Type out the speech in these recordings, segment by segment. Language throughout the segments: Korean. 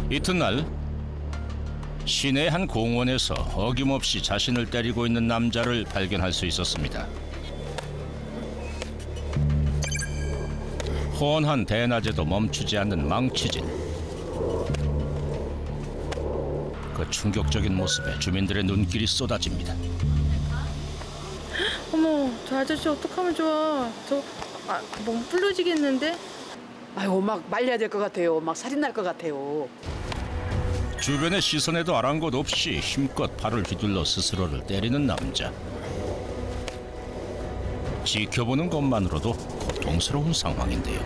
이튿날 시내 한 공원에서 어김없이 자신을 때리고 있는 남자를 발견할 수 있었습니다. 훤한 대낮에도 멈추지 않는 망치질. 그 충격적인 모습에 주민들의 눈길이 쏟아집니다. 어머, 저 아저씨 어떡하면 좋아. 몸 불러지겠는데? 아이고, 막 말려야 될 것 같아요. 막 살인 날 것 같아요. 주변의 시선에도 아랑곳 없이 힘껏 발을 휘둘러 스스로를 때리는 남자. 지켜보는 것만으로도 고통스러운 상황인데요.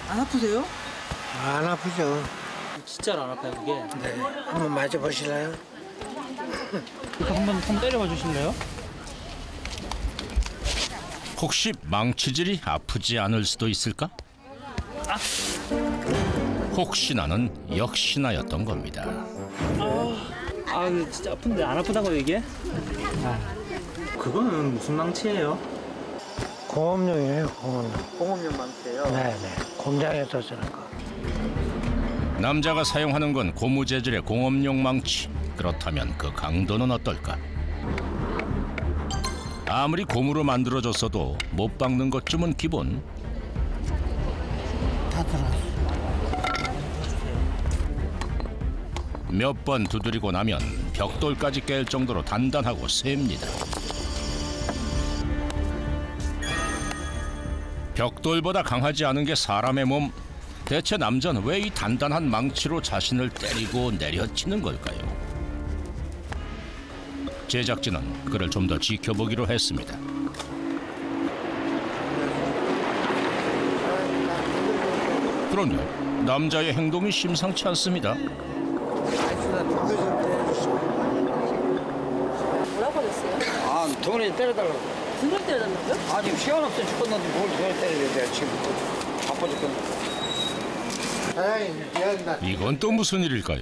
안 아프세요? 안 아프죠. 진짜로 안 아파요, 그게? 네. 한번 맞아보실래요? 한번 때려봐 주실래요? 혹시 망치질이 아프지 않을 수도 있을까? 혹시나는 역시나였던 겁니다. 이거 진짜 아픈데 안 아프다고요, 이게? 그거는 무슨 망치예요? 공업용이에요, 공업용. 공업용 망치예요? 네네. 공장에서 쓰는 거. 남자가 사용하는 건 고무 재질의 공업용 망치. 그렇다면 그 강도는 어떨까? 아무리 고무로 만들어졌어도 못 박는 것쯤은 기본. 다 들어갔어. 몇 번 두드리고 나면 벽돌까지 깰 정도로 단단하고 셉니다. 벽돌보다 강하지 않은 게 사람의 몸. 대체 남자는 왜 이 단단한 망치로 자신을 때리고 내려치는 걸까요? 제작진은 그를 좀 더 지켜보기로 했습니다. 그런데 남자의 행동이 심상치 않습니다. 뭐라고 하셨어요? 등을 때려달라고. 등을 때려달라고요? 지금 시간 없어 죽겠는데 뭘 등을 때려야 돼, 지금. 바빠 죽겠는데. 이건 또 무슨 일일까요?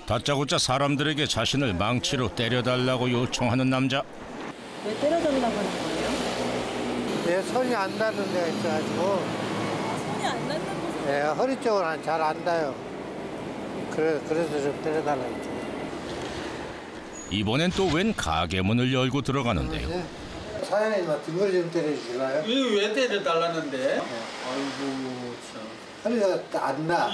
다짜고짜 사람들에게 자신을 망치로 때려달라고 요청하는 남자. 왜 때려달라고 하는 거예요? 내 손이 안 닿는 데가 있어가지고. 손이 안 닿는 곳에. 네, 허리 쪽은 잘 안 닿아요. 그래서 좀 때려달라고 했죠. 이번엔 또 웬 가게 문을 열고 들어가는데요. 네. 사장님, 등을 좀 때려주실래요? 이거 왜 때려달라는데? 아이고 참. 허리가 안 나.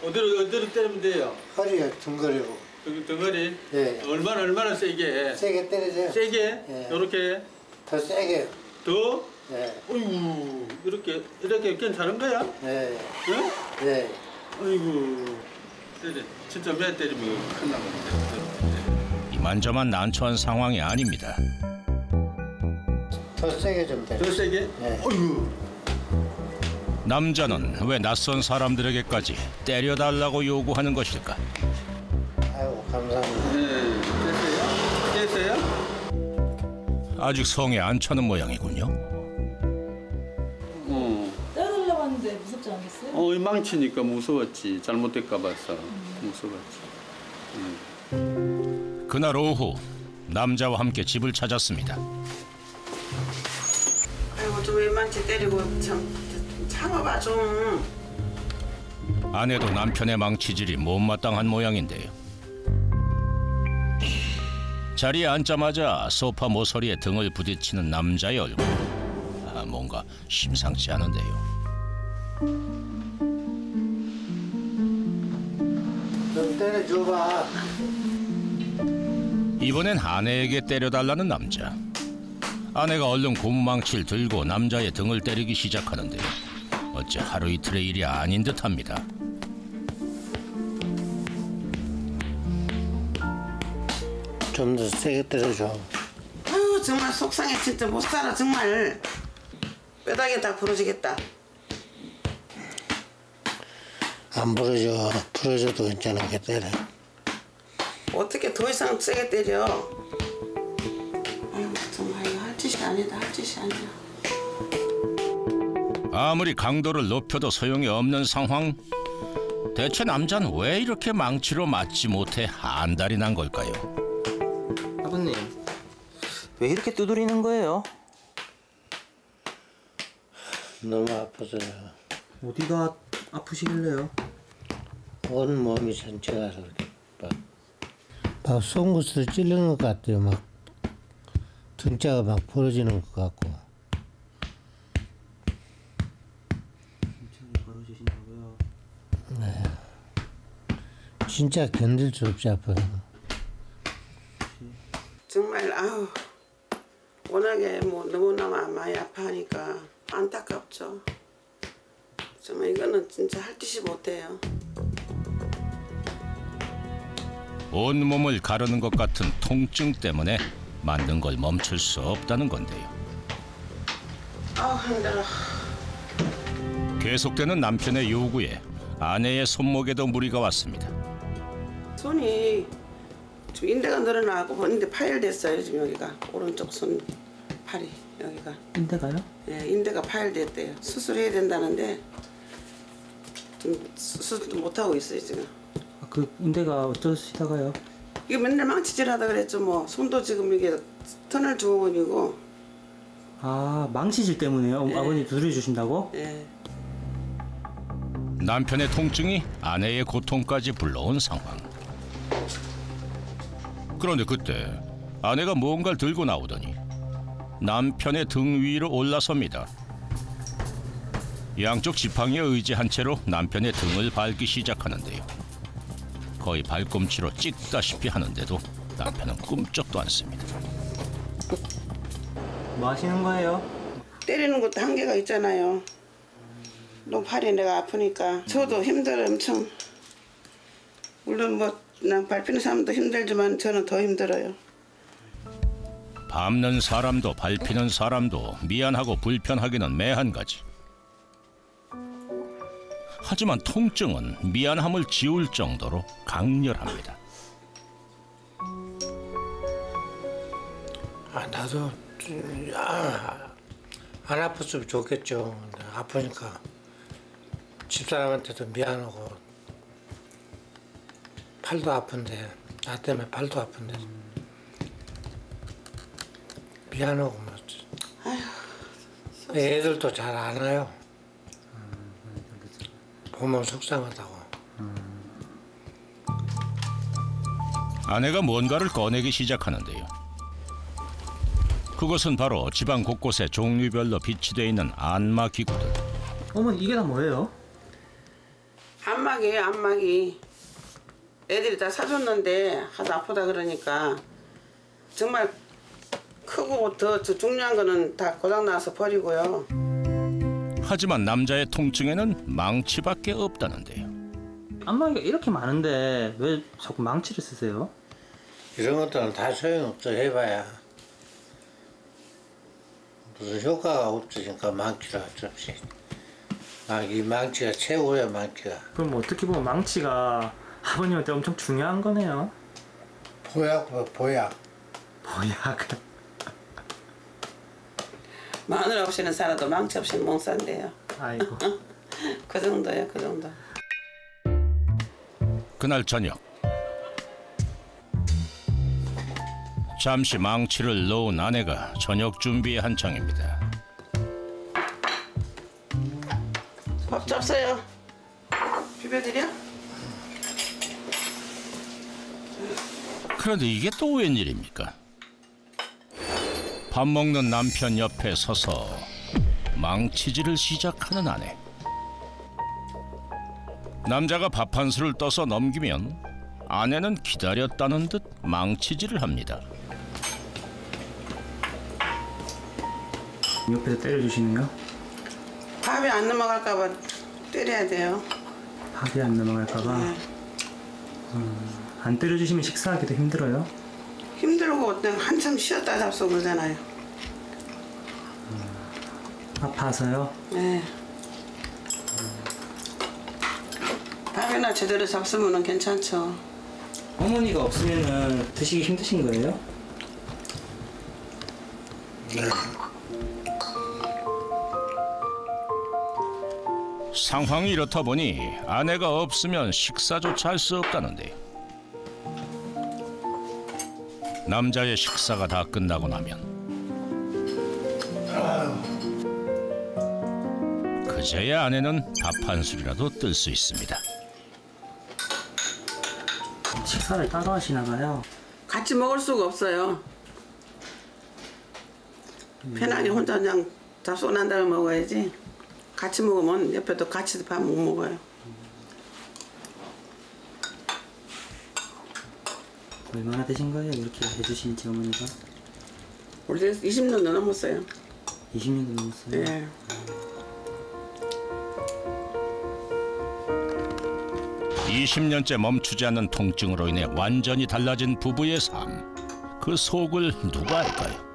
어디로 때리면 돼요? 허리가 등거리고. 여기 덩어리? 네. 얼마나 세게? 세게 때려줘요. 세게? 네. 요렇게? 더 세게. 더? 네. 어이구 이렇게 괜찮은 거야? 네. 응? 네. 아이고 진짜 매 때리면 큰일 나겠네. 이만저만 난처한 상황이 아닙니다. 더 세게 좀 때려. 더 세게? 네. 어이구. 남자는 왜 낯선 사람들에게까지 때려달라고 요구하는 것일까? 아이고, 감사합니다. 네. 됐어요? 아직 성에 안 차는 모양이군요. 때려달라고 하는데 무섭지 않겠어요? 이 망치니까 무서웠지. 잘못될까 봐서 무서웠지. 그날 오후 남자와 함께 집을 찾았습니다. 아이고 좀 왜 망치 때리고 참 참아봐 좀. 아내도 남편의 망치질이 못마땅한 모양인데요. 자리에 앉자마자 소파 모서리에 등을 부딪히는 남자의 얼굴. 뭔가 심상치 않은데요. 좀 때려줘봐. 이번엔 아내에게 때려달라는 남자. 아내가 얼른 고무망치를 들고 남자의 등을 때리기 시작하는데요. 어째 하루 이틀의 일이 아닌 듯합니다. 좀 더 세게 때려줘. 아유 정말 속상해 진짜 못 살아 정말. 뼈다귀 다 부러지겠다. 안 부러져. 부러져도 괜찮은 게 때려. 어떻게 더 이상 세게 때려. 아유 정말 이거 할 짓이 아니다 할 짓이 아니야. 아무리 강도를 높여도 소용이 없는 상황. 대체 남자는 왜 이렇게 망치로 맞지 못해 안달이 난 걸까요? 아버님, 왜 이렇게 두드리는 거예요? 너무 아파서요. 어디가 아프시길래요? 온 몸이 전체가 그렇게 막 송곳으로 찔리는 것 같아요. 막 등자가 막 부러지는 것 같고. 벌어지신다고요? 네. 진짜 견딜 수 없이 아파요. 정말 아우 워낙에 뭐 너무나 많이 아파하니까 안타깝죠. 정말 이거는 진짜 할 짓이 못해요. 온몸을 가르는 것 같은 통증 때문에 만든 걸 멈출 수 없다는 건데요. 아우 힘들어. 계속되는 남편의 요구에 아내의 손목에도 무리가 왔습니다. 손이 지금 인대가 늘어나고 인대 파열됐어요. 지금 여기가 오른쪽 손 팔이 여기가. 인대가요? 예, 인대가 파열됐대요. 수술해야 된다는데 좀 수술도 못 하고 있어요 지금. 아, 그 인대가 어쩌시다가요? 이거 맨날 망치질하다 그랬죠 뭐. 손도 지금 이게 터널 증후군이고. 아, 망치질 때문에요? 네. 아버님 두드려 주신다고? 예. 남편의 통증이 아내의 고통까지 불러온 상황. 그런데 그때 아내가 무언가를 들고 나오더니 남편의 등 위로 올라섭니다. 양쪽 지팡이에 의지한 채로 남편의 등을 밟기 시작하는데요. 거의 발꿈치로 찍다시피 하는데도 남편은 꿈쩍도 않습니다. 뭐 하시는 거예요? 때리는 것도 한계가 있잖아요. 너무 팔이 내가 아프니까. 저도 힘들어요 엄청. 물론 뭐 그냥 밟히는 사람도 힘들지만 저는 더 힘들어요. 밟는 사람도 밟히는 사람도 미안하고 불편하기는 매한가지. 하지만 통증은 미안함을 지울 정도로 강렬합니다. 나도 안 아팠으면 좋겠죠. 아프니까 집사람한테도 미안하고 팔도 아픈데 나 때문에 팔도 아픈데 미안하고 뭐 애들도 잘 안 와요. 보면 속상하다고. 아내가 뭔가를 꺼내기 시작하는데요. 그것은 바로 집안 곳곳에 종류별로 비치되어 있는 안마 기구들. 어머니 이게 다 뭐예요? 안마기예요 안마기. 애들이 다 사줬는데 하도 아프다 그러니까 정말 크고 더 중요한 거는 다 고장 나서 버리고요. 하지만 남자의 통증에는 망치밖에 없다는데요. 안마기가 이렇게 많은데 왜 자꾸 망치를 쓰세요? 이런 것들은 다 소용없어. 해봐야 무슨 효과가 없으니까 망치를 할 수 없이. 이 망치가 최고야 망치가. 그럼 뭐 어떻게 보면 망치가 아버님한테 엄청 중요한 거네요. 보약. 보약. 마늘 없이는 살아도 망치 없이는 못 산대요. 아이고. 그 정도예요 그 정도. 그날 저녁 잠시 망치를 놓은 아내가 저녁 준비에 한창입니다. 밥 잡어요. 비벼드려? 그런데 이게 또 웬일입니까? 밥 먹는 남편 옆에 서서 망치질을 시작하는 아내. 남자가 밥 한 술을 떠서 넘기면 아내는 기다렸다는 듯 망치질을 합니다. 옆에서 때려주시네요. 밥이 안 넘어갈까 봐 때려야 돼요. 밥이 안 넘어갈까 봐. 네. 안 때려주시면 식사하기도 힘들어요? 힘들고 한참 쉬었다 잡숴 그러잖아요. 아파서요? 네. 밥이나 제대로 잡수면 괜찮죠. 어머니가 없으면 드시기 힘드신 거예요? 상황이 이렇다 보니 아내가 없으면 식사조차 할 수 없다는데 남자의 식사가 다 그제야 아내는 밥 한 술이라도 뜰 수 있습니다. 식사를 따로 하시나 봐요. 같이 먹을 수가 없어요. 편하게 혼자 그냥 잡수고 난 다음에 먹어야지. 같이 먹으면 옆에도 같이 밥 못 먹어요. 얼마나 되신 거예요? 이렇게 해주신 지 어머니가? 우리 20년도 넘었어요. 20년도 넘었어요? 네. 이 20년째 멈추지 않는 통증으로 인해 완전히 달라진 부부의 삶. 그 속을 누가 알까요?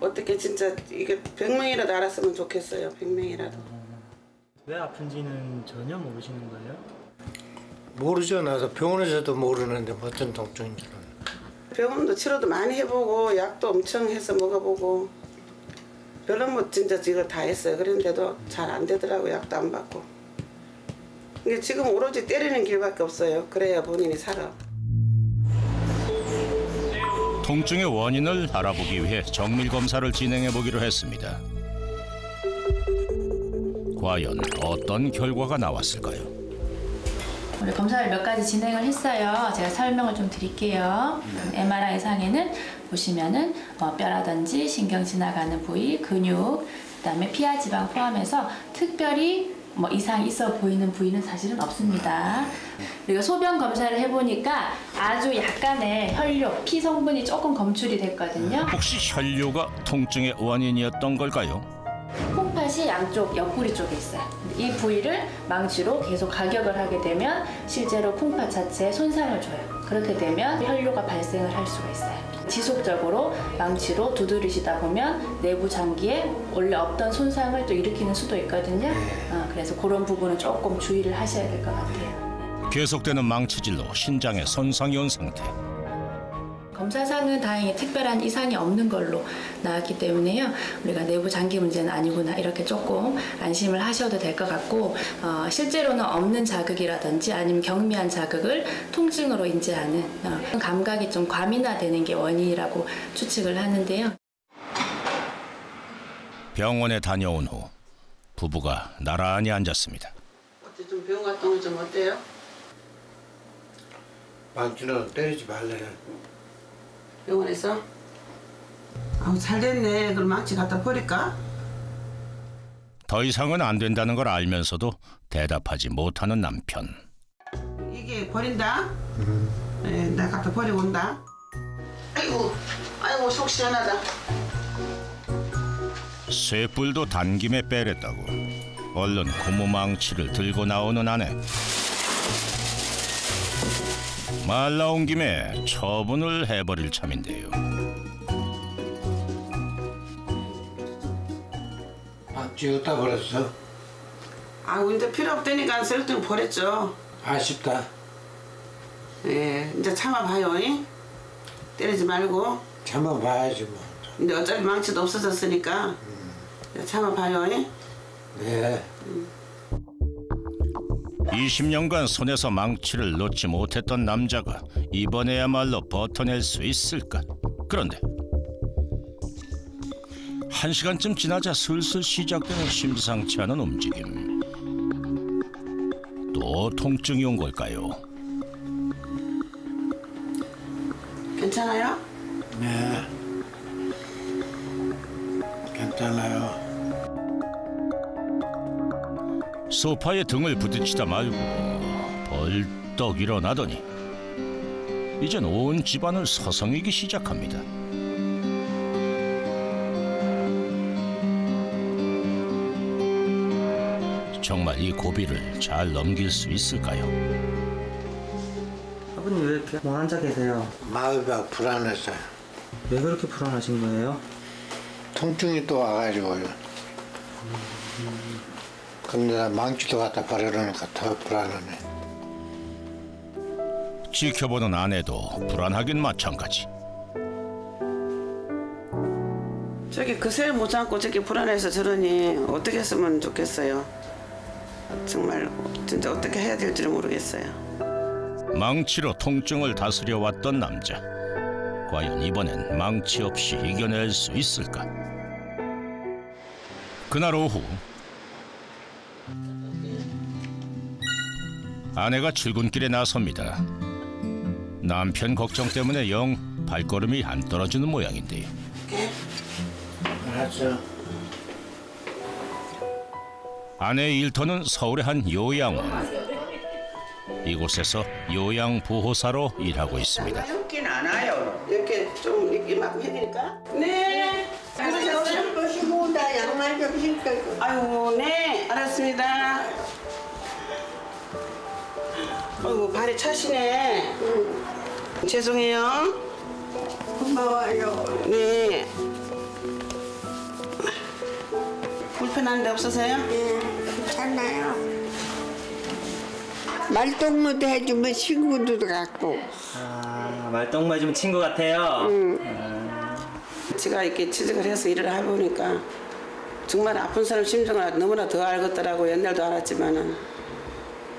어떻게 진짜 이게 100명이라도 알았으면 좋겠어요. 100명이라도. 왜 아픈지는 전혀 모르시는 거예요? 모르죠. 나도 병원에서도 모르는데 어떤 통증인지는. 병원도 치료도 많이 해보고 약도 엄청 해서 먹어보고 별로 뭐 진짜 이거 다 했어요. 그런데도 잘 안 되더라고요. 약도 안 받고. 이게 지금 오로지 때리는 길밖에 없어요. 그래야 본인이 살아. 통증의 원인을 알아보기 위해 정밀 검사를 진행해 보기로 했습니다. 과연 어떤 결과가 나왔을까요? 우리 검사를 몇 가지 진행을 했어요. 제가 설명을 좀 드릴게요. MRI상에는 보시면은 뼈라든지 신경 지나가는 부위, 근육, 그다음에 피하 지방 포함해서 특별히 이상이 있어 보이는 부위는 사실은 없습니다. 그리고 소변 검사를 해보니까 아주 약간의 혈뇨, 피 성분이 조금 검출이 됐거든요. 혹시 혈뇨가 통증의 원인이었던 걸까요? 콩팥이 양쪽 옆구리 쪽에 있어요. 이 부위를 망치로 계속 가격을 하게 되면 실제로 콩팥 자체에 손상을 줘요. 그렇게 되면 혈뇨가 발생을 할 수가 있어요. 지속적으로 망치로 두드리시다 보면 내부 장기에 원래 없던 손상을 또 일으키는 수도 있거든요. 그래서 그런 부분은 조금 주의를 하셔야 될 것 같아요. 계속되는 망치질로 신장에 손상이 온 상태. 검사상은 다행히 특별한 이상이 없는 걸로 나왔기 때문에요. 우리가 내부 장기 문제는 아니구나 이렇게 조금 안심을 하셔도 될 것 같고 실제로는 없는 자극이라든지 아니면 경미한 자극을 통증으로 인지하는 감각이 좀 과민화되는 게 원인이라고 추측을 하는데요. 병원에 다녀온 후 부부가 나란히 앉았습니다. 어때 좀 병원 갔다 오면 좀 어때요? 망치는 때리지 말래. 병원에서? 아우 잘 됐네. 그럼 망치 갖다 버릴까? 더 이상은 안 된다는 걸 알면서도 대답하지 못하는 남편. 이게 버린다? 네, 나 갖다 버리고 온다. 아이고 속 시원하다. 쇠뿔도 단김에 빼랬다고 얼른 고무망치를 들고 나오는 아내. 말 나온 김에 처분을 해버릴 참인데요. 망치 어디다 버렸어? 아우 이제 필요 없다니까 셀등 버렸죠. 아쉽다. 예, 이제 참아봐요. 이? 때리지 말고. 참아봐야지 뭐. 근데 어차피 망치도 없어졌으니까 이제 참아봐요. 이? 네. 20년간 손에서 망치를 놓지 못했던 남자가 이번에야말로 버텨낼 수 있을까? 그런데 1시간쯤 지나자 슬슬 시작되는 심상치 않은 움직임. 또 통증이 온 걸까요? 괜찮아요? 네. 괜찮아요. 소파에 등을 부딪히다 말고 벌떡 일어나더니 이젠 온 집안을 서성이기 시작합니다. 정말 이 고비를 잘 넘길 수 있을까요? 아버님 왜 이렇게 못 앉아 계세요? 마음이 막 불안했어요. 왜 그렇게 불안하신 거예요? 통증이 또 와가지고요. 근데 나 망치도 갖다 버려놓으니까 더 불안하네. 지켜보는 아내도 불안하긴 마찬가지. 저기 그새 못 참고 저렇게 불안해서 저러니 어떻게 했으면 좋겠어요. 정말 진짜 어떻게 해야 될지를 모르겠어요. 망치로 통증을 다스려 왔던 남자. 과연 이번엔 망치 없이 이겨낼 수 있을까? 그날 오후 아내가 출근길에 나섭니다. 남편 걱정 때문에 영 발걸음이 안 떨어지는 모양인데요. 알았어. 아내의 일터는 서울의 한 요양원. 이곳에서 요양보호사로 일하고 있습니다. 엽기는 안 와요. 이렇게 좀 이만큼 해드릴까? 네. 보시고 나 양말 좀 신고. 아유, 네, 알았습니다. 아이고, 발이 차시네. 죄송해요. 고마워요. 네. 불편한 데 없으세요? 괜찮아요. 말동무도 해주면 친구도 같고. 아, 말동무 해주면 친구 같아요. 제가 이렇게 취직을 해서 일을 해보니까 정말 아픈 사람 심정을 너무나 더 알겠더라고요. 옛날도 알았지만은.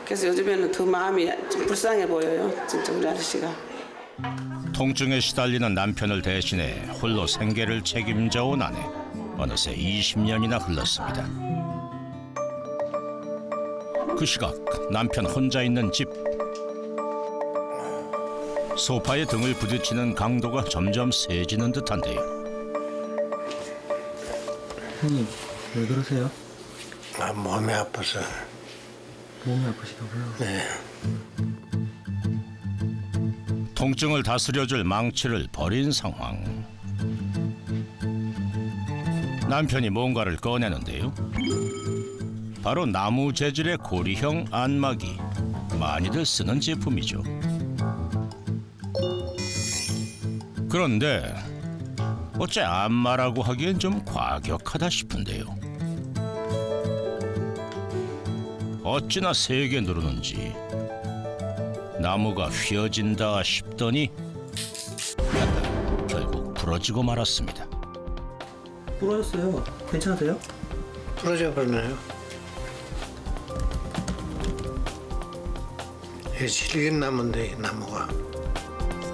그래서 요즘에는 더 마음이 좀 불쌍해 보여요. 진짜 우리 아저씨가. 통증에 시달리는 남편을 대신해 홀로 생계를 책임져 온 아내. 어느새 20년이나 흘렀습니다. 그 시각 남편 혼자 있는 집. 소파에 등을 부딪히는 강도가 점점 세지는 듯한데요. 형님, 왜 그러세요? 아, 몸이 아파서. 몸이 아프시다고요? 네. 통증을 다스려줄 망치를 버린 상황. 남편이 뭔가를 꺼내는데요. 바로 나무 재질의 고리형 안마기. 많이들 쓰는 제품이죠. 그런데 어째 안마라고 하기엔 좀 과격하다 싶은데요. 어찌나 세게 누르는지 나무가 휘어진다 싶더니 결국 부러지고 말았습니다. 부러졌어요. 괜찮으세요? 부러져 버리나요? 이게 질긴 나무인데, 이 나무가.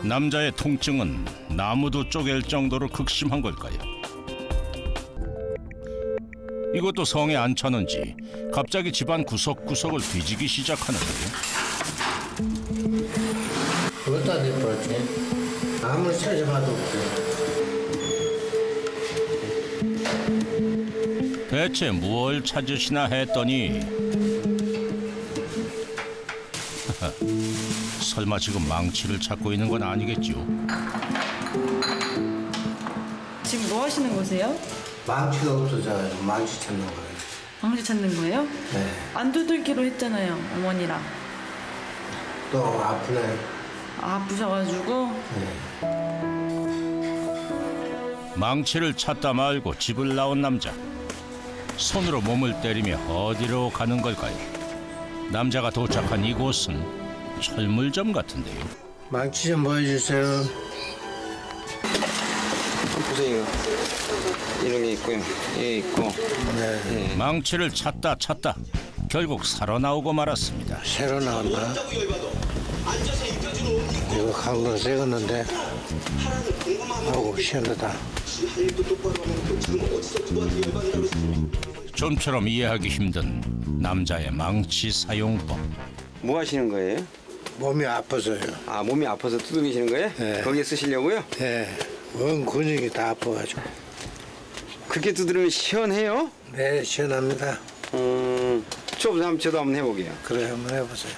남자의 통증은 나무도 쪼갤 정도로 극심한 걸까요? 이것도 성에 안 차는지 갑자기 집안 구석구석을 뒤지기 시작하는데요. 어디다 내버렸지? 아무리 찾아봐도 없어요. 대체 무얼 찾으시나 했더니 설마 지금 망치를 찾고 있는 건 아니겠죠? 지금 뭐 하시는 거세요? 망치가 없어져가지고 망치 찾는 거예요. 망치 찾는 거예요? 네. 안 두들기로 했잖아요, 어머니랑. 또 아프네. 아프셔가지고. 망치를 찾다 말고 집을 나온 남자. 손으로 몸을 때리며 어디로 가는 걸까요? 남자가 도착한 이곳은 철물점 같은데요. 망치 좀 보여주세요. 보세요. 이런 게 있고요. 예 있고. 네. 망치를 찾다 결국 살아 나오고 말았습니다. 새로 나온다. 이거 강도 새겼는데. 아우, 시원하다. 좀처럼 이해하기 힘든 남자의 망치 사용법. 뭐 하시는 거예요? 몸이 아파서요. 아, 몸이 아파서 두들기시는 거예요? 네. 거기에 쓰시려고요? 네. 원 근육이 다 아파가지고. 그렇게 두드리면 시원해요? 네, 시원합니다. 저도 한번 해보게요. 그래, 한번 해보세요.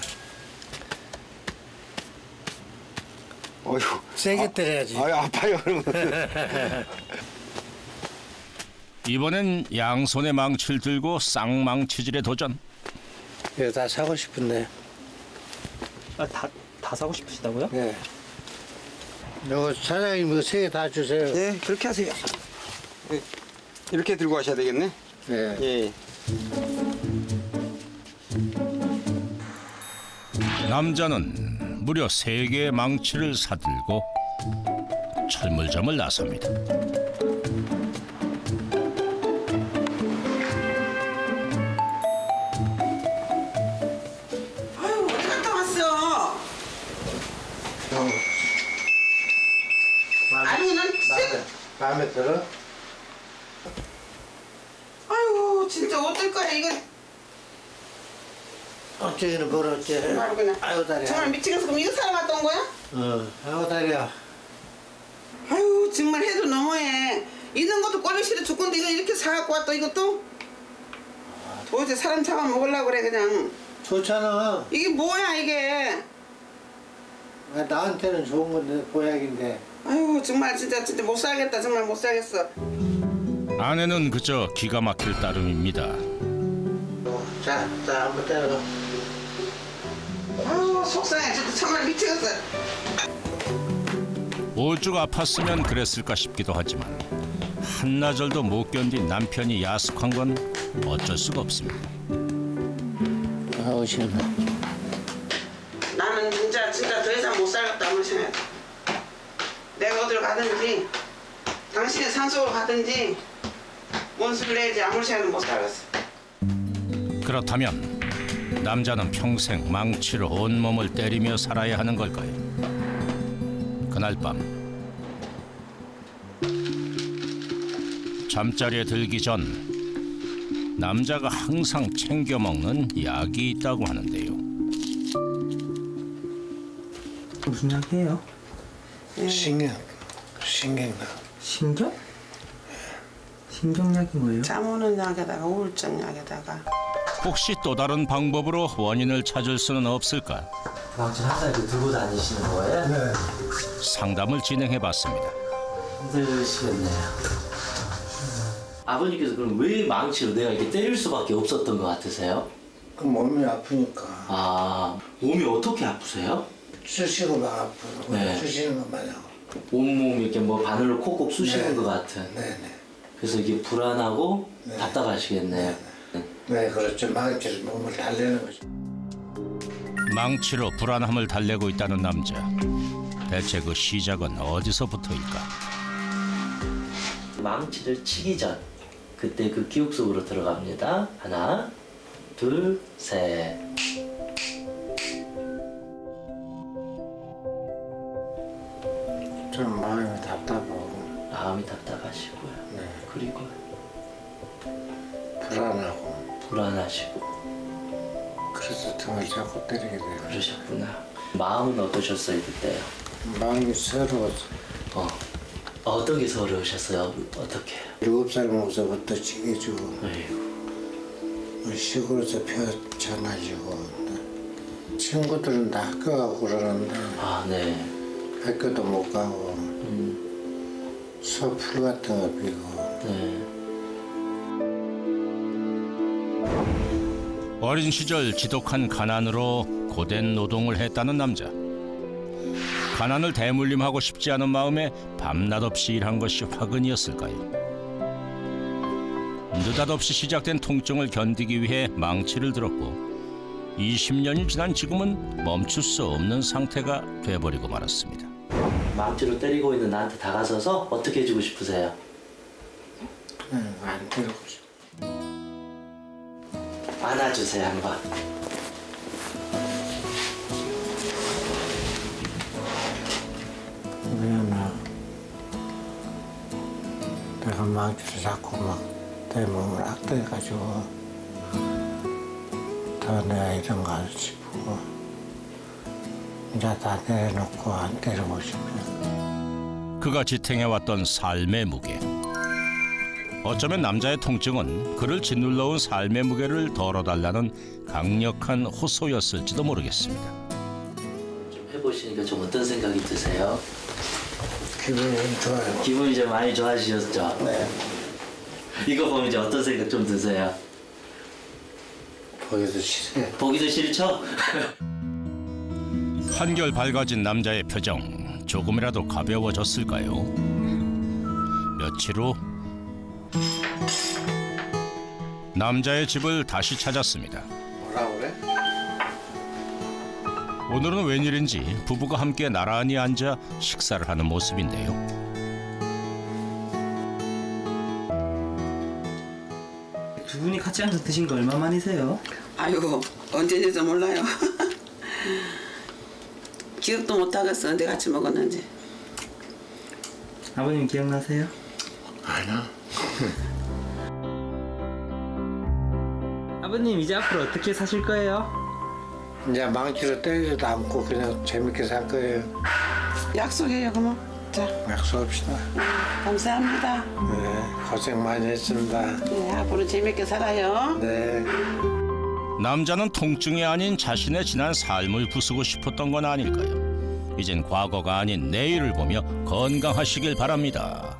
어휴. 세게 때려야지. 아유, 아파요, 그러면. 이번엔 양손에 망치를 들고 쌍망치질에 도전. 이거 다 사고 싶은데. 아, 다 사고 싶으시다고요? 네. 이거 사장님 이거 세 개 다 주세요. 네, 그렇게 하세요. 네, 이렇게 들고 가셔야 되겠네. 네. 예. 남자는 무려 3개의 망치를 사들고 철물점을 나섭니다. 아유, 어디 갔다 왔어? 아니, 난 마음에 들어? 아유, 이거 어쩌기는 뭘 어째. 정말 그냥 아이고 다리야. 정말 미치겠어. 그럼 이거 사러 갔다 온 거야? 아이고 다리야. 아유 정말 해도 너무해. 있는 것도 꼴보기 싫어 죽건데 이거 이렇게 사갖고 왔다 이것도? 도대체 사람 잡아먹으려고 그래 그냥. 좋잖아. 이게 뭐야 이게. 나한테는 좋은 건데 보약인데. 아유 정말 진짜 못 살겠다. 정말 못 살겠어. 아내는 그저 기가 막힐 따름입니다. 자 한번 때려. 아유 속상해. 진짜 정말 미치겠어. 오죽 아팠으면 그랬을까 싶기도 하지만 한나절도 못 견딘 남편이 야속한 건 어쩔 수가 없습니다. 아우 시원해. 나는 진짜 더 이상 못 살겠다 아무 생각. 내가 어디로 가든지 당신이 산속으로 가든지 원수를 내지 아무 생각도 못 살겠어. 그렇다면 남자는 평생 망치로 온몸을 때리며 살아야 하는 걸까요? 그날 밤 잠자리에 들기 전 남자가 항상 챙겨 먹는 약이 있다고 하는데요. 무슨 약이에요? 신경약. 신경? 신경약이 뭐예요? 잠 오는 약에다가 우울증 약에다가. 혹시 또 다른 방법으로 원인을 찾을 수는 없을까? 망치 항상 이렇게 들고 다니시는 거예요? 네. 상담을 진행해봤습니다. 힘드시겠네요. 아버님께서 그럼 왜 망치로 내가 이렇게 때릴 수밖에 없었던 것 같으세요? 그 몸이 아프니까. 아, 몸이 어떻게 아프세요? 쑤시고 막 아프고. 네. 쑤시는 것 마냥. 온몸 이렇게 뭐 바늘로 콕콕 쑤시는 네. 것 같은. 네네. 그래서 이게 불안하고 네. 답답하시겠네요. 네 그렇죠. 망치로 몸을 달래는 거죠. 망치로 불안함을 달래고 있다는 남자. 대체 그 시작은 어디서부터일까? 망치를 치기 전 그때 그 기억 속으로 들어갑니다. 하나, 둘, 셋. 좀 마음이 답답하고. 마음이 답답하시고요. 네. 그리고 불안하고. 불안하시고. 그래서 등을 자꾸 때리게 돼요. 그러셨구나. 마음은 어떠셨어요 그때요? 마음이 서러워서. 어떤 게 서러우셨어요? 어떻게? 7살 먹어서부터 지게주고. 아이고. 시골에서 펴쳐나지고. 친구들은 다 학교 가고 그러는데. 아 네. 학교도 못 가고. 소풀 같은 거 비고. 네. 어린 시절 지독한 가난으로 고된 노동을 했다는 남자. 가난을 대물림하고 싶지 않은 마음에 밤낮없이 일한 것이 화근이었을까요? 느닷없이 시작된 통증을 견디기 위해 망치를 들었고 20년이 지난 지금은 멈출 수 없는 상태가 돼버리고 말았습니다. 망치로 때리고 있는 나한테 다가서서 어떻게 해주고 싶으세요? 안 때리고 싶어. 안아주세요 한번. 미안해. 내가 망치를 자꾸 막 내 몸을 악도해가지고 더 내가 이런 거 싶고 이제 다 내려놓고 안 때리고 싶어. 그가 지탱해왔던 삶의 무게. 어쩌면 남자의 통증은 그를 짓눌러온 삶의 무게를 덜어달라는 강력한 호소였을지도 모르겠습니다. 좀 해보시니까 좀 어떤 생각이 드세요? 기분이 좋아요. 기분이 좀 많이 좋아지셨죠? 네. 이거 보면 이제 어떤 생각 좀 드세요? 보기도 싫어요. 보기도 싫죠? 한결 밝아진 남자의 표정, 조금이라도 가벼워졌을까요? 며칠 후 남자의 집을 다시 찾았습니다. 뭐라 그래? 오늘은 웬일인지 부부가 함께 나란히 앉아 식사를 하는 모습인데요. 두 분이 같이 앉아 드신 거 얼마 만이세요? 아이고 언제인지도 몰라요. 기억도 못 하겠어. 언제 같이 먹었는지. 아버님 기억나세요? 아니야. 아버님 이제 앞으로 어떻게 사실 거예요? 이제 망치로 때리지도 않고 그냥 재밌게 살 거예요. 약속해요, 그럼. 자, 약속합시다. 감사합니다. 네, 고생 많이 했습니다. 네, 앞으로 재밌게 살아요. 네. 남자는 통증이 아닌 자신의 지난 삶을 부수고 싶었던 건 아닐까요? 이젠 과거가 아닌 내일을 보며 건강하시길 바랍니다.